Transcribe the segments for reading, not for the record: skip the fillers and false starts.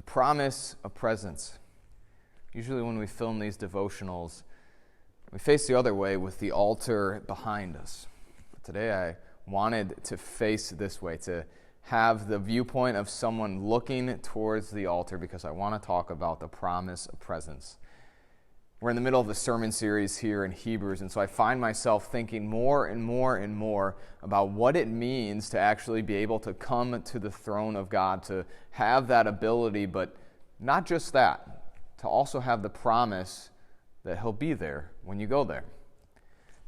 promise of presence. Usually when we film these devotionals, we face the other way with the altar behind us. But today I wanted to face this way, to have the viewpoint of someone looking towards the altar, because I want to talk about the promise of presence. We're in the middle of the sermon series here in Hebrews, and so I find myself thinking more and more and more about what it means to actually be able to come to the throne of God, to have that ability, but not just that, to also have the promise that He'll be there when you go there.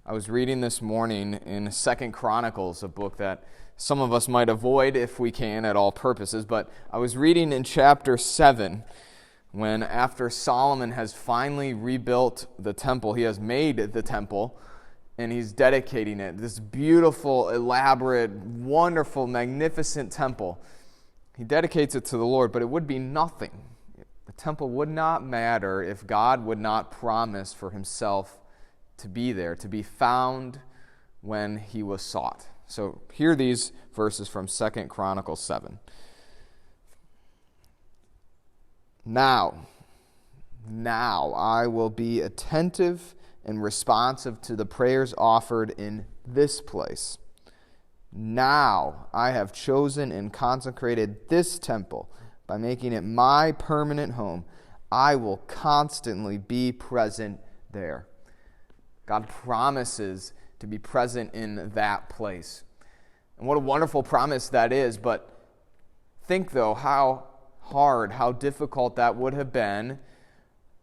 I was reading this morning in 2 Chronicles, a book that some of us might avoid if we can at all purposes, but I was reading in chapter 7, when after Solomon has finally rebuilt the temple, he has made the temple, and he's dedicating it, this beautiful, elaborate, wonderful, magnificent temple. He dedicates it to the Lord, but it would be nothing. The temple would not matter if God would not promise for Himself to be there, to be found when He was sought. So hear these verses from 2 Chronicles 7. Now I will be attentive and responsive to the prayers offered in this place. Now I have chosen and consecrated this temple by making it my permanent home. I will constantly be present there. God promises to be present in that place. And what a wonderful promise that is. But think, though, how hard, how difficult that would have been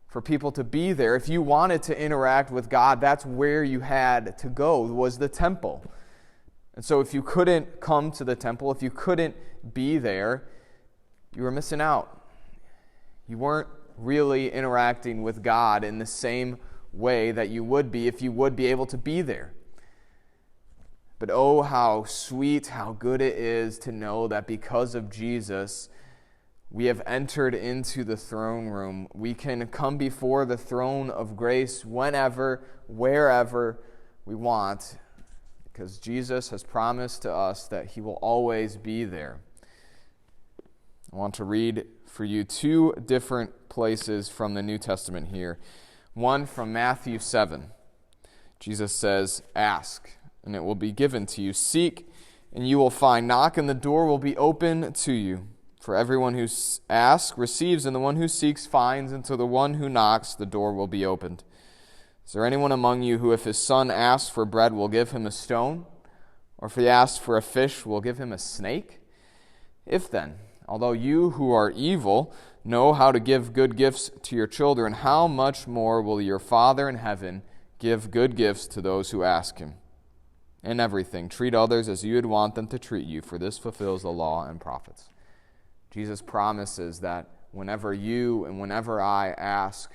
for people to be there. If you wanted to interact with God, that's where you had to go, was the temple. And so if you couldn't come to the temple, if you couldn't be there, you were missing out. You weren't really interacting with God in the same way that you would be if you would be able to be there. But oh, how sweet, how good it is to know that because of Jesus, we have entered into the throne room. We can come before the throne of grace whenever, wherever we want, because Jesus has promised to us that He will always be there. I want to read for you two different places from the New Testament here. One from Matthew 7. Jesus says, "Ask, and it will be given to you. Seek, and you will find. Knock, and the door will be open to you. For everyone who asks receives, and the one who seeks finds, and to the one who knocks the door will be opened. Is there anyone among you who, if his son asks for bread, will give him a stone? Or if he asks for a fish, will give him a snake? If then, although you who are evil know how to give good gifts to your children, how much more will your Father in heaven give good gifts to those who ask Him? In everything, treat others as you would want them to treat you, for this fulfills the law and prophets." Jesus promises that whenever you and whenever I ask,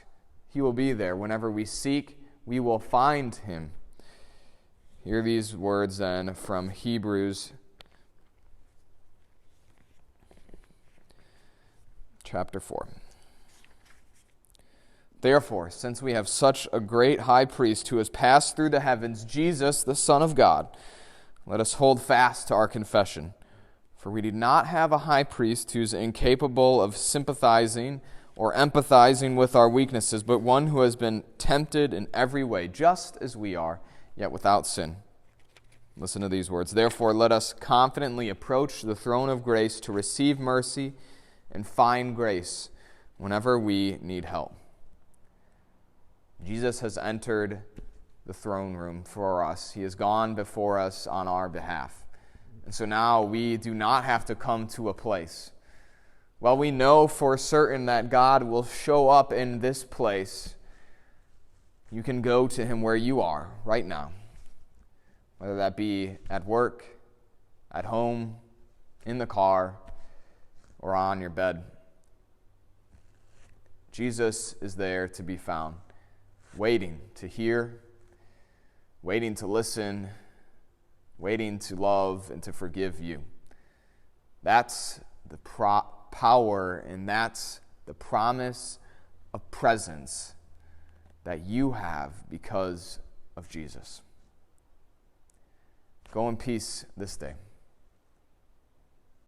He will be there. Whenever we seek, we will find Him. Hear these words then from Hebrews chapter 4. "Therefore, since we have such a great high priest who has passed through the heavens, Jesus, the Son of God, let us hold fast to our confession. For we do not have a high priest who is incapable of sympathizing or empathizing with our weaknesses, but one who has been tempted in every way, just as we are, yet without sin." Listen to these words. "Therefore, let us confidently approach the throne of grace to receive mercy and find grace whenever we need help." Jesus has entered the throne room for us. He has gone before us on our behalf. And so now we do not have to come to a place. Well, we know for certain that God will show up in this place. You can go to Him where you are right now, whether that be at work, at home, in the car, or on your bed. Jesus is there to be found, waiting to hear, waiting to listen, waiting to love and to forgive you. That's the power, and that's the promise of presence that you have because of Jesus. Go in peace this day.